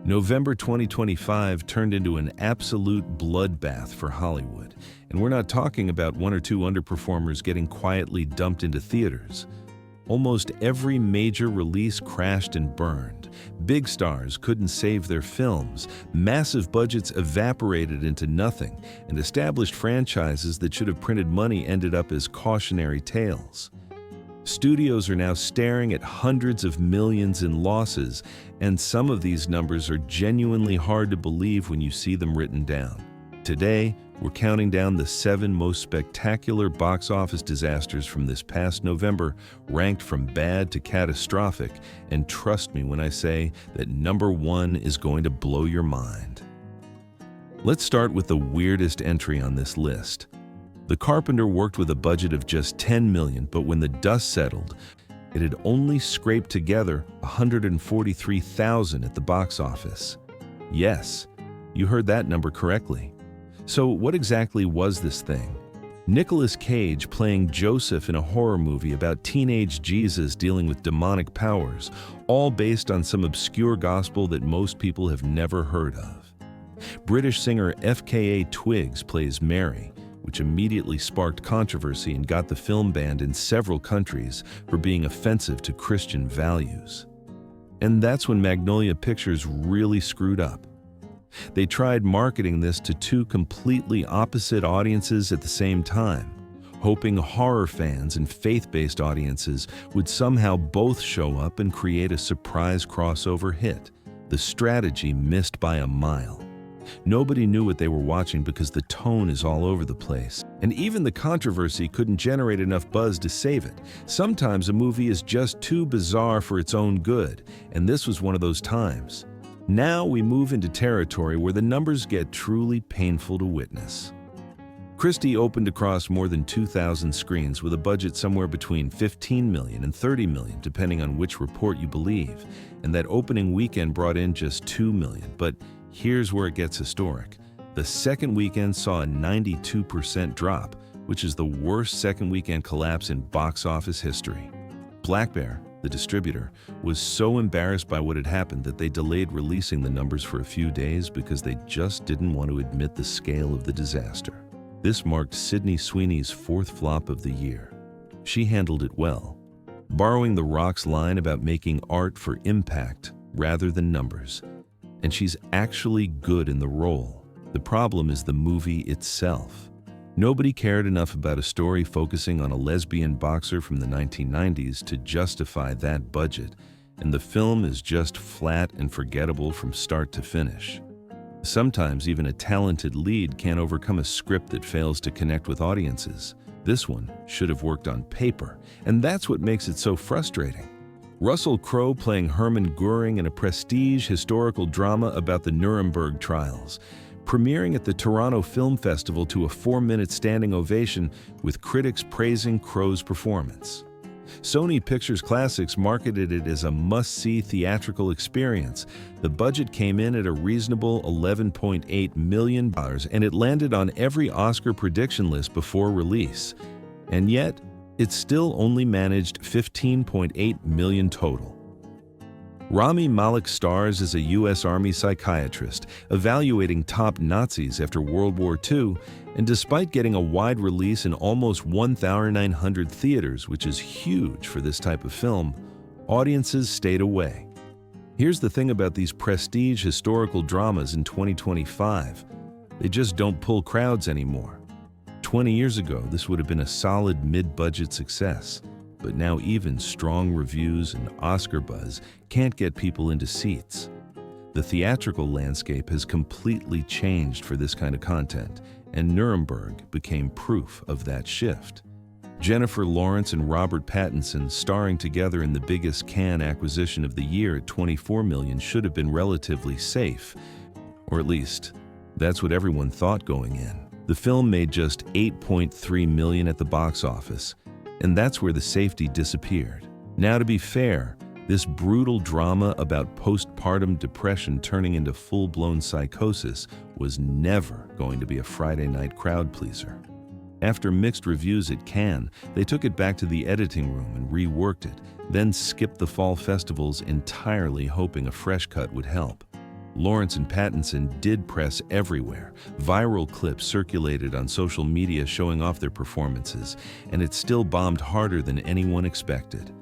November 2025 turned into an absolute bloodbath for Hollywood, and we're not talking about one or two underperformers getting quietly dumped into theaters. Almost every major release crashed and burned. Big stars couldn't save their films, massive budgets evaporated into nothing, and established franchises that should have printed money ended up as cautionary tales. Studios are now staring at hundreds of millions in losses, and some of these numbers are genuinely hard to believe when you see them written down. Today, we're counting down the 7 most spectacular box office disasters from this past November, ranked from bad to catastrophic, and trust me when I say that number 1 is going to blow your mind. Let's start with the weirdest entry on this list. The Carpenter worked with a budget of just $10 million, but when the dust settled, it had only scraped together $143,000 at the box office. Yes, you heard that number correctly. So what exactly was this thing? Nicolas Cage playing Joseph in a horror movie about teenage Jesus dealing with demonic powers, all based on some obscure gospel that most people have never heard of. British singer FKA Twigs plays Mary, which immediately sparked controversy and got the film banned in several countries for being offensive to Christian values. And that's when Magnolia Pictures really screwed up. They tried marketing this to 2 completely opposite audiences at the same time, hoping horror fans and faith-based audiences would somehow both show up and create a surprise crossover hit. The strategy missed by a mile. Nobody knew what they were watching because the tone is all over the place. And even the controversy couldn't generate enough buzz to save it. Sometimes a movie is just too bizarre for its own good, and this was one of those times. Now we move into territory where the numbers get truly painful to witness. Christy opened across more than 2,000 screens with a budget somewhere between $15 million and $30 million, depending on which report you believe, and that opening weekend brought in just $2 million. But here's where it gets historic. The second weekend saw a 92% drop, which is the worst second weekend collapse in box office history. Black Bear, the distributor, was so embarrassed by what had happened that they delayed releasing the numbers for a few days because they just didn't want to admit the scale of the disaster. This marked Sydney Sweeney's 4th flop of the year. She handled it well, borrowing The Rock's line about making art for impact rather than numbers. And she's actually good in the role. The problem is the movie itself. Nobody cared enough about a story focusing on a lesbian boxer from the 1990s to justify that budget, and the film is just flat and forgettable from start to finish. Sometimes even a talented lead can't overcome a script that fails to connect with audiences. This one should have worked on paper, and that's what makes it so frustrating. Russell Crowe playing Hermann Goering in a prestige historical drama about the Nuremberg trials, premiering at the Toronto Film Festival to a 4-minute standing ovation with critics praising Crowe's performance. Sony Pictures Classics marketed it as a must-see theatrical experience. The budget came in at a reasonable $11.8 million, and it landed on every Oscar prediction list before release. And yet, it still only managed $15.8 million total. Rami Malek stars as a U.S. Army psychiatrist evaluating top Nazis after World War II, and despite getting a wide release in almost 1,900 theaters, which is huge for this type of film, audiences stayed away. Here's the thing about these prestige historical dramas in 2025. They just don't pull crowds anymore. 20 years ago, this would have been a solid mid-budget success, but now even strong reviews and Oscar buzz can't get people into seats. The theatrical landscape has completely changed for this kind of content, and Nuremberg became proof of that shift. Jennifer Lawrence and Robert Pattinson starring together in the biggest Cannes acquisition of the year at $24 million should have been relatively safe, or at least, that's what everyone thought going in. The film made just $8.3 million at the box office, and that's where the safety disappeared. Now, to be fair, this brutal drama about postpartum depression turning into full-blown psychosis was never going to be a Friday night crowd pleaser. After mixed reviews at Cannes, they took it back to the editing room and reworked it, then skipped the fall festivals entirely hoping a fresh cut would help. Lawrence and Pattinson did press everywhere. Viral clips circulated on social media showing off their performances, and it still bombed harder than anyone expected.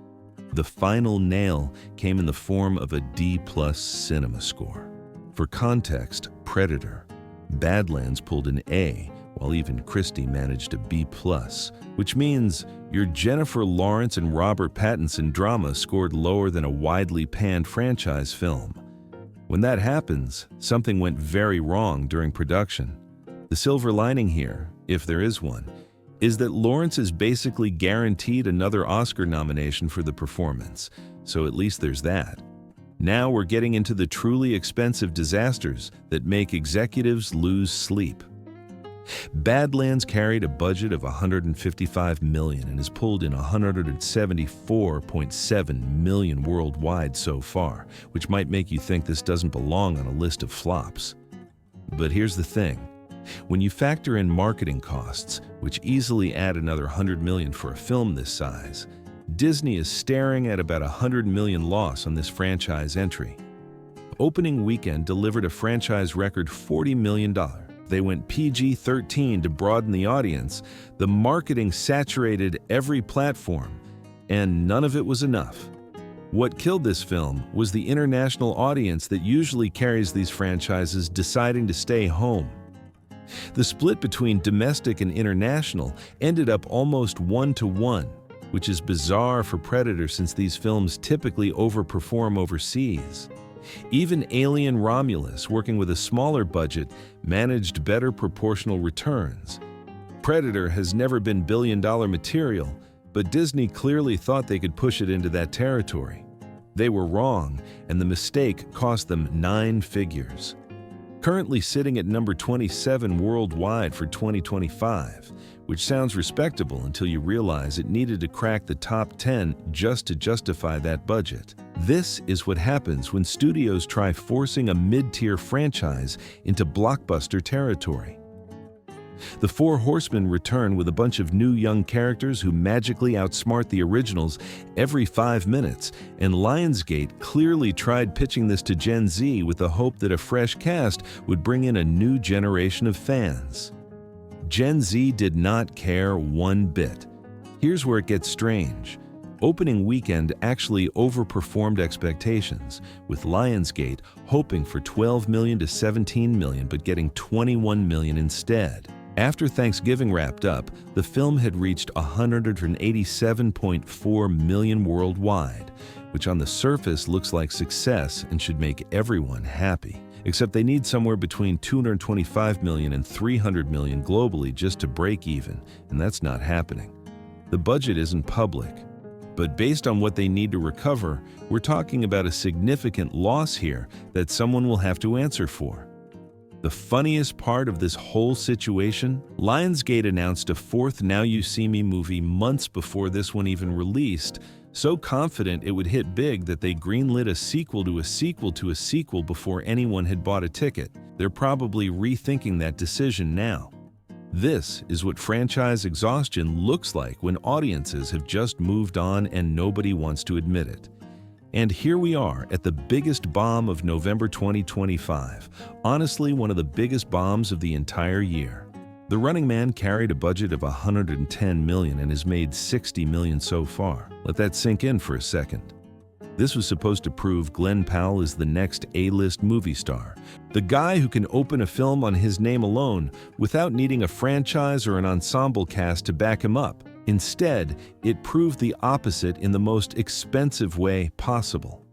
The final nail came in the form of a D+ cinema score. For context, Predator, Badlands pulled an A, while even Christy managed a B+, which means your Jennifer Lawrence and Robert Pattinson drama scored lower than a widely panned franchise film. When that happens, something went very wrong during production. The silver lining here, if there is one, is that Lawrence is basically guaranteed another Oscar nomination for the performance, so at least there's that. Now we're getting into the truly expensive disasters that make executives lose sleep. Badlands carried a budget of $155 million and has pulled in $174.7 million worldwide so far, which might make you think this doesn't belong on a list of flops. But here's the thing. When you factor in marketing costs, which easily add another $100 million for a film this size, Disney is staring at about $100 million loss on this franchise entry. Opening weekend delivered a franchise record $40 million. They went PG-13 to broaden the audience. The marketing saturated every platform, and none of it was enough. What killed this film was the international audience that usually carries these franchises deciding to stay home. The split between domestic and international ended up almost 1-to-1, which is bizarre for Predator since these films typically overperform overseas. Even Alien Romulus, working with a smaller budget, managed better proportional returns. Predator has never been billion-dollar material, but Disney clearly thought they could push it into that territory. They were wrong, and the mistake cost them 9 figures. Currently sitting at number 27 worldwide for 2025, which sounds respectable until you realize it needed to crack the top 10 just to justify that budget. This is what happens when studios try forcing a mid-tier franchise into blockbuster territory. The Four Horsemen return with a bunch of new young characters who magically outsmart the originals every 5 minutes, and Lionsgate clearly tried pitching this to Gen Z with the hope that a fresh cast would bring in a new generation of fans. Gen Z did not care one bit. Here's where it gets strange. Opening weekend actually overperformed expectations, with Lionsgate hoping for $12 million to $17 million but getting $21 million instead. After Thanksgiving wrapped up, the film had reached $187.4 million worldwide, which on the surface looks like success and should make everyone happy. Except they need somewhere between $225 million and $300 million globally just to break even, and that's not happening. The budget isn't public, but based on what they need to recover, we're talking about a significant loss here that someone will have to answer for. The funniest part of this whole situation, Lionsgate announced a fourth Now You See Me movie months before this one even released, so confident it would hit big that they greenlit a sequel to a sequel to a sequel before anyone had bought a ticket. They're probably rethinking that decision now. This is what franchise exhaustion looks like when audiences have just moved on and nobody wants to admit it. And here we are at the biggest bomb of November 2025, honestly one of the biggest bombs of the entire year. The Running Man carried a budget of $110 million and has made $60 million so far. Let that sink in for a second. This was supposed to prove Glenn Powell is the next A-list movie star, the guy who can open a film on his name alone without needing a franchise or an ensemble cast to back him up. Instead, it proved the opposite in the most expensive way possible.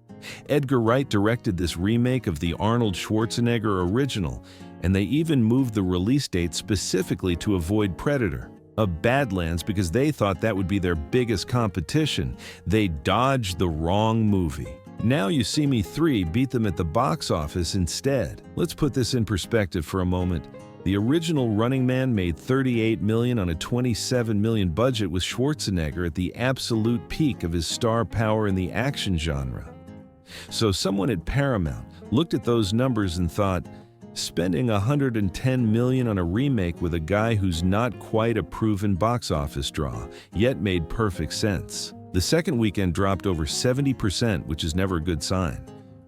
Edgar Wright directed this remake of the Arnold Schwarzenegger original, and they even moved the release date specifically to avoid Predator, a Badlands, because they thought that would be their biggest competition. They dodged the wrong movie. Now You See Me 3 beat them at the box office instead. Let's put this in perspective for a moment. The original Running Man made $38 million on a $27 million budget with Schwarzenegger at the absolute peak of his star power in the action genre. So someone at Paramount looked at those numbers and thought, spending $110 million on a remake with a guy who's not quite a proven box office draw, yet made perfect sense. The second weekend dropped over 70%, which is never a good sign.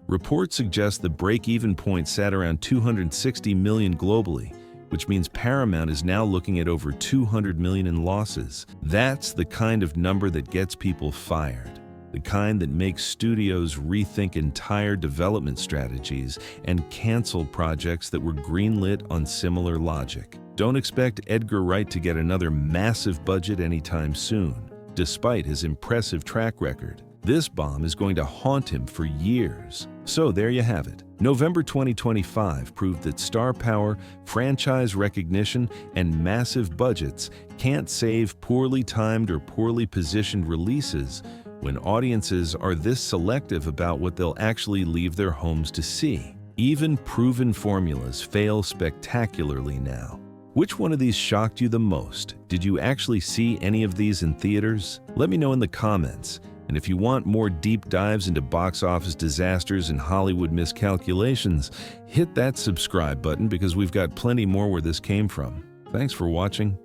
Reports suggest the break-even point sat around 260 million globally, which means Paramount is now looking at over 200 million in losses. That's the kind of number that gets people fired, the kind that makes studios rethink entire development strategies and cancel projects that were greenlit on similar logic. Don't expect Edgar Wright to get another massive budget anytime soon, despite his impressive track record. This bomb is going to haunt him for years. So there you have it. November 2025 proved that star power, franchise recognition, and massive budgets can't save poorly timed or poorly positioned releases when audiences are this selective about what they'll actually leave their homes to see. Even proven formulas fail spectacularly now. Which one of these shocked you the most? Did you actually see any of these in theaters? Let me know in the comments. And if you want more deep dives into box office disasters and Hollywood miscalculations, hit that subscribe button because we've got plenty more where this came from. Thanks for watching.